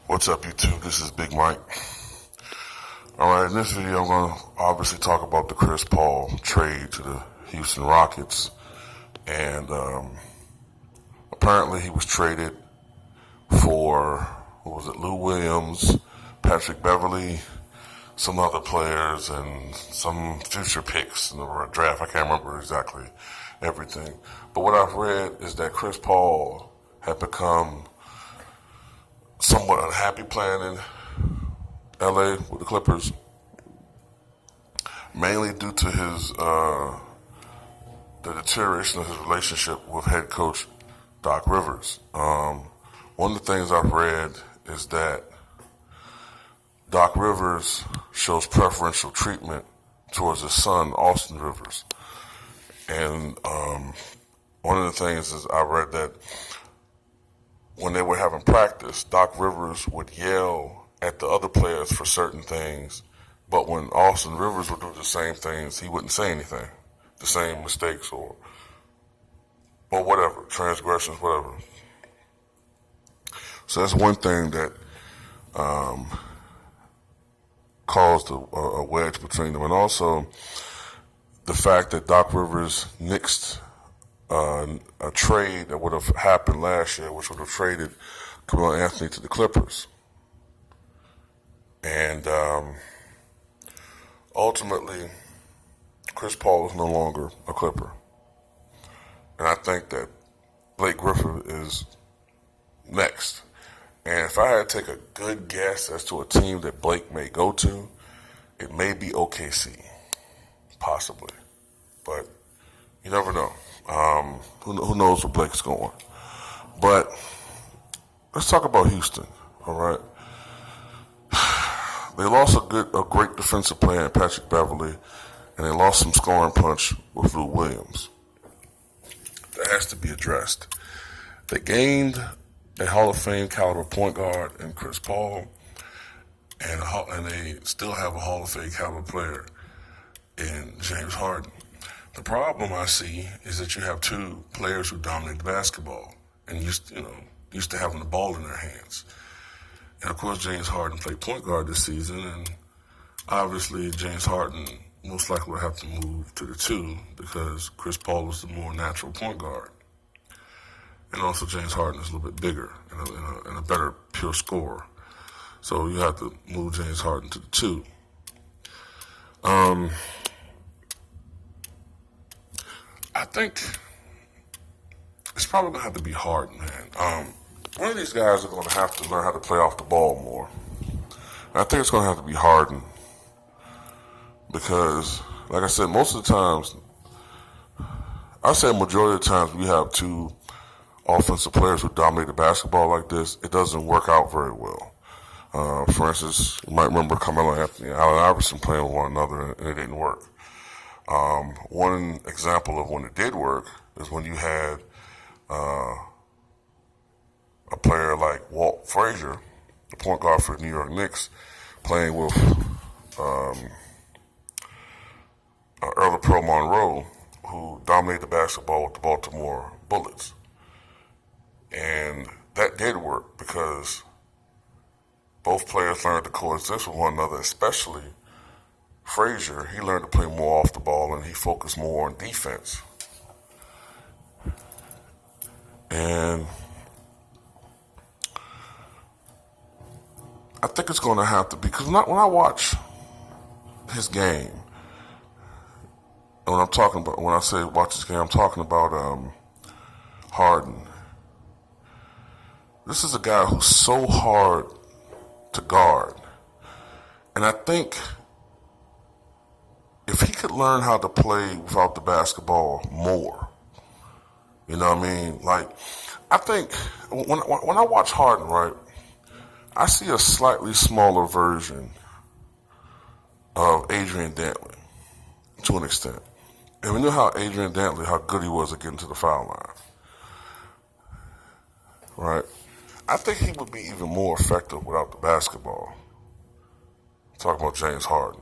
What's up, YouTube? This is Big Mike. Alright, in this video I'm going to obviously talk about the Chris Paul trade to the Houston Rockets. And apparently he was traded for, Lou Williams, Patrick Beverly, some other players, and some future picks in the draft. I can't remember exactly everything. But what I've read is that Chris Paul had become somewhat unhappy playing in LA with the Clippers, mainly due to his the deterioration of his relationship with head coach Doc Rivers. One of the things I've read is that Doc Rivers shows preferential treatment towards his son, Austin Rivers. And one of the things is I read that when they were having practice, Doc Rivers would yell at the other players for certain things, but when Austin Rivers would do the same things, he wouldn't say anything, the same mistakes or whatever, transgressions, whatever. So that's one thing that caused a wedge between them, and also the fact that Doc Rivers nixed a trade that would have happened last year, which would have traded Carmelo Anthony to the Clippers. And ultimately, Chris Paul is no longer a Clipper. And I think that Blake Griffin is next. And if I had to take a good guess as to a team that Blake may go to, it may be OKC, possibly. But you never know. Who knows where Blake's going? But let's talk about Houston, all right? They lost a great defensive player in Patrick Beverly, and they lost some scoring punch with Lou Williams. That has to be addressed. They gained a Hall of Fame caliber point guard in Chris Paul, and they still have a Hall of Fame caliber player in James Harden. The problem I see is that you have two players who dominate the basketball and used to having the ball in their hands. And of course, James Harden played point guard this season, and obviously James Harden most likely will have to move to the two because Chris Paul is the more natural point guard. And also James Harden is a little bit bigger and a better pure scorer. So you have to move James Harden to the two. I think it's probably going to have to be Harden, man. One of these guys are going to have to learn how to play off the ball more. And I think it's going to have to be Harden. Because, like I said, most of the times, I say a majority of the times we have two offensive players who dominate the basketball like this, it doesn't work out very well. For instance, you might remember Carmelo Anthony and Allen Iverson playing with one another, and it didn't work. One example of when it did work is when you had a player like Walt Frazier, the point guard for the New York Knicks, playing with Earl Pearl Monroe, who dominated the basketball with the Baltimore Bullets. And that did work because both players learned to coexist with one another, especially Frazier. He learned to play more off the ball and he focused more on defense. And I think it's going to have to be, because when I watch his game, and when I say watch his game, I'm talking about Harden. This is a guy who's so hard to guard. And I think if he could learn how to play without the basketball more, you know what I mean? Like, I think when I watch Harden, right, I see a slightly smaller version of Adrian Dantley to an extent. And we know how Adrian Dantley, how good he was at getting to the foul line, right? I think he would be even more effective without the basketball. Talking about James Harden.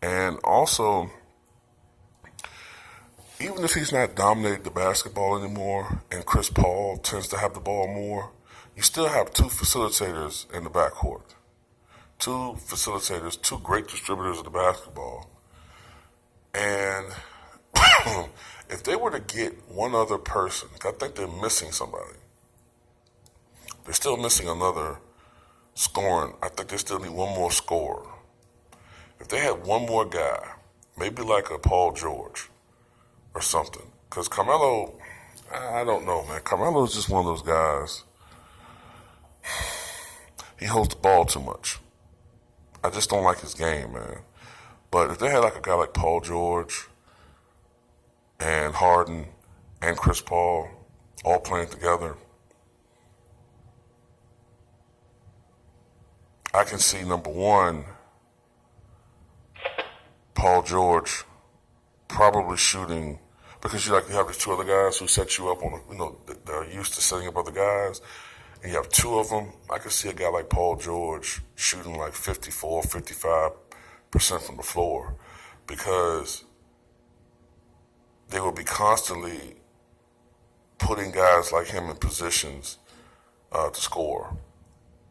And also, even if he's not dominating the basketball anymore and Chris Paul tends to have the ball more, you still have two facilitators in the backcourt. Two facilitators, two great distributors of the basketball. And if they were to get one other person, I think they're missing somebody. They're still missing another scoring. I think they still need one more scorer. If they had one more guy, maybe like a Paul George or something. Because Carmelo, I don't know, man. Carmelo is just one of those guys. He holds the ball too much. I just don't like his game, man. But if they had like a guy like Paul George and Harden and Chris Paul all playing together, I can see, number one, Paul George probably shooting, because you have these two other guys who set you up on, they're used to setting up other guys, and you have two of them. I can see a guy like Paul George shooting like 54, 55% from the floor, because they will be constantly putting guys like him in positions to score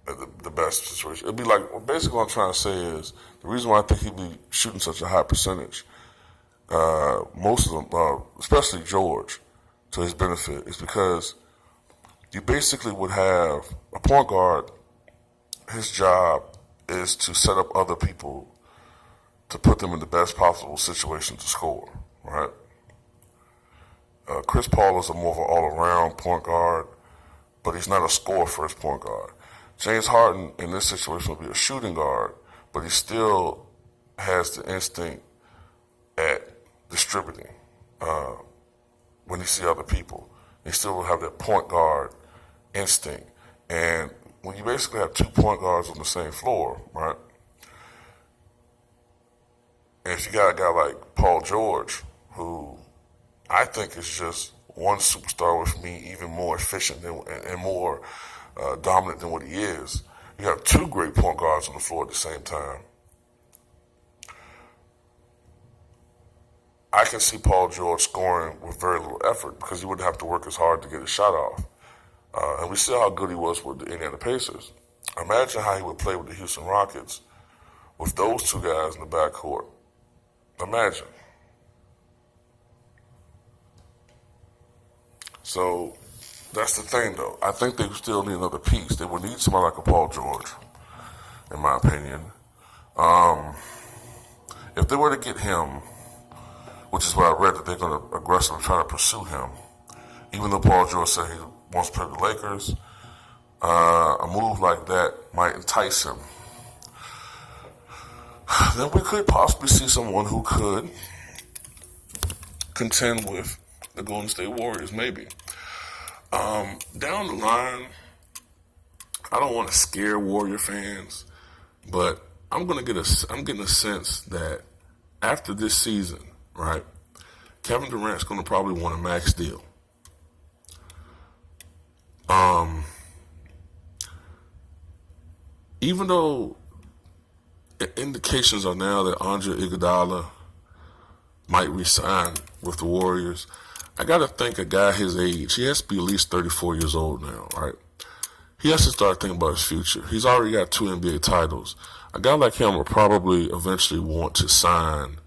the best situation. It'd be like, basically what I'm trying to say is, the reason why I think he'd be shooting such a high percentage, most of them, especially George, to his benefit, is because you basically would have a point guard. His job is to set up other people to put them in the best possible situation to score, right? Chris Paul is more of an all-around point guard, but he's not a score-first point guard. James Harden in this situation will be a shooting guard, but he still has the instinct at distributing when he sees other people. He still will have that point guard instinct. And when you basically have 2 point guards on the same floor, right? And if you got a guy like Paul George, who I think is just one superstar with me, even more efficient and more dominant than what he is. You have 2 great point guards on the floor at the same time. I can see Paul George scoring with very little effort because he wouldn't have to work as hard to get his shot off. And we saw how good he was with the Indiana Pacers. Imagine how he would play with the Houston Rockets with those 2 guys in the backcourt. Imagine. So that's the thing, though. I think they still need another piece. They would need somebody like a Paul George, in my opinion. If they were to get him, which is what I read, that they're going to aggressively try to pursue him, even though Paul George said he wants to play with the Lakers, a move like that might entice him. Then we could possibly see someone who could contend with the Golden State Warriors, maybe. Down the line, I don't want to scare Warrior fans, but I'm getting a sense that after this season, right, Kevin Durant's going to probably want a max deal. Even though indications are now that Andre Iguodala might resign with the Warriors, I got to think a guy his age, he has to be at least 34 years old now, right? He has to start thinking about his future. He's already got 2 NBA titles. A guy like him will probably eventually want to sign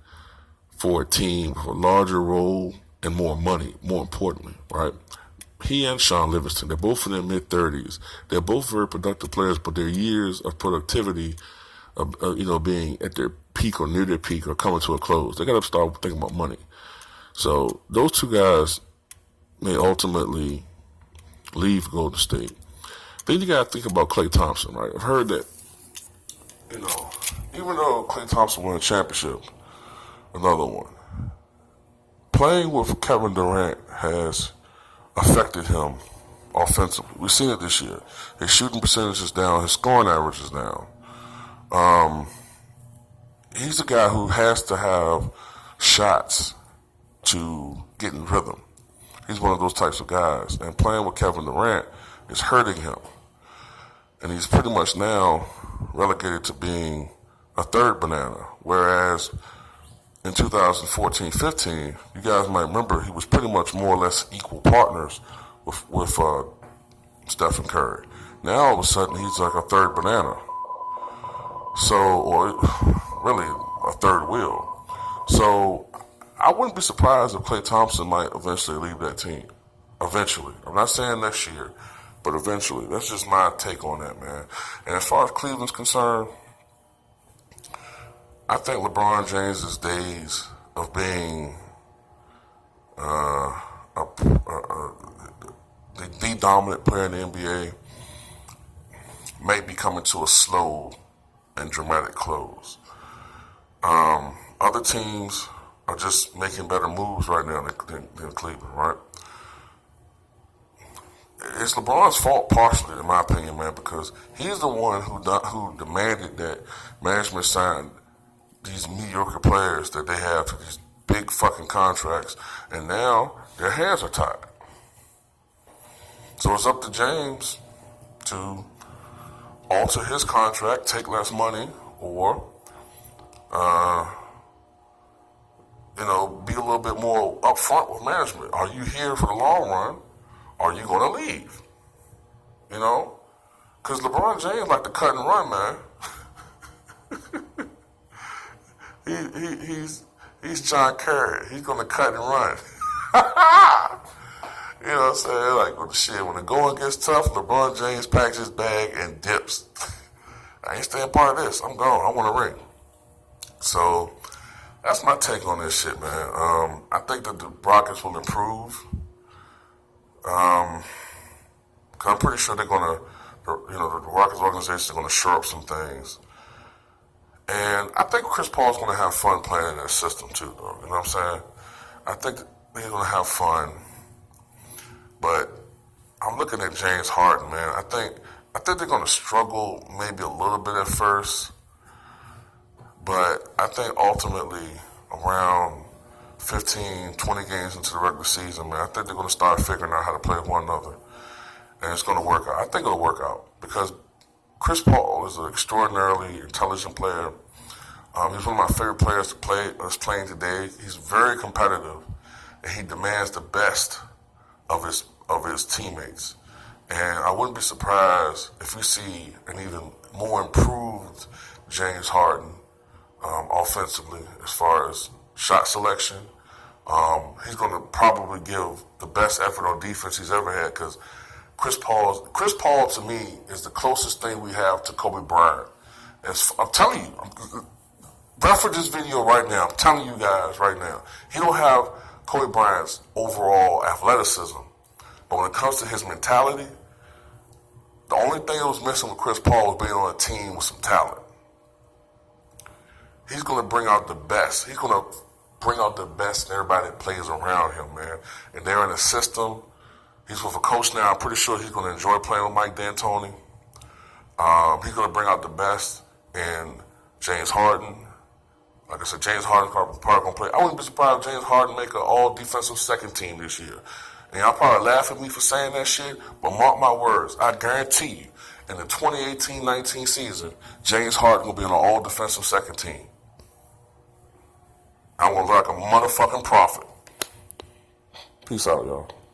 for a team with a larger role and more money, more importantly, right? He and Sean Livingston, they're both in their mid-30s. They're both very productive players, but their years of productivity, being at their peak or near their peak or coming to a close. They got to start thinking about money. So those 2 guys may ultimately leave Golden State. Then you got to think about Klay Thompson, right? I've heard that, even though Klay Thompson won a championship, another one, playing with Kevin Durant has affected him offensively. We've seen it this year. His shooting percentage is down. His scoring average is down. He's a guy who has to have shots to get in rhythm. He's one of those types of guys. And playing with Kevin Durant is hurting him. And he's pretty much now relegated to being a third banana. Whereas in 2014-15, you guys might remember he was pretty much more or less equal partners with Stephen Curry. Now all of a sudden he's like a third banana. So, or really a third wheel. So I wouldn't be surprised if Klay Thompson might eventually leave that team. Eventually. I'm not saying next year, but eventually. That's just my take on that, man. And as far as Cleveland's concerned, I think LeBron James's days of being the dominant player in the NBA may be coming to a slow and dramatic close. Other teams are just making better moves right now than Cleveland, right? It's LeBron's fault partially, in my opinion, man, because he's the one who demanded that management sign these mediocre players that they have to these big fucking contracts, and now their hands are tied. So it's up to James to alter his contract, take less money, or be a little bit more upfront with management. Are you here for the long run? Or are you going to leave? Because LeBron James like to cut and run, man. He's John Kerry. He's going to cut and run. You know what I'm saying? Like, when the going gets tough, LeBron James packs his bag and dips. I ain't staying part of this. I'm gone. I want a ring. So that's my take on this shit, man. I think that the Rockets will improve. Cause I'm pretty sure they're gonna, the Rockets organization is gonna shore up some things. And I think Chris Paul's gonna have fun playing in that system too, though. You know what I'm saying? I think they're gonna have fun. But I'm looking at James Harden, man. I think they're gonna struggle maybe a little bit at first. But I think ultimately around 15, 20 games into the regular season, man, I think they're going to start figuring out how to play with one another. And it's going to work out. I think it'll work out because Chris Paul is an extraordinarily intelligent player. He's one of my favorite players to play that's playing today. He's very competitive, and he demands the best of his teammates. And I wouldn't be surprised if we see an even more improved James Harden offensively as far as shot selection. He's going to probably give the best effort on defense he's ever had because Chris Paul to me is the closest thing we have to Kobe Bryant. I'm telling you, reference this video right now. I'm telling you guys right now, he don't have Kobe Bryant's overall athleticism, but when it comes to his mentality, the only thing that was missing with Chris Paul was being on a team with some talent. He's going to bring out the best. He's going to bring out the best in everybody that plays around him, man. And they're in a system. He's with a coach now. I'm pretty sure he's going to enjoy playing with Mike D'Antoni. He's going to bring out the best in James Harden. Like I said, James Harden's probably going to play. I wouldn't be surprised if James Harden make an all-defensive second team this year. And y'all probably laugh at me for saying that shit, but mark my words, I guarantee you, in the 2018-19 season, James Harden will be on an all-defensive second team. I'm going to look like a motherfucking prophet. Peace out, y'all.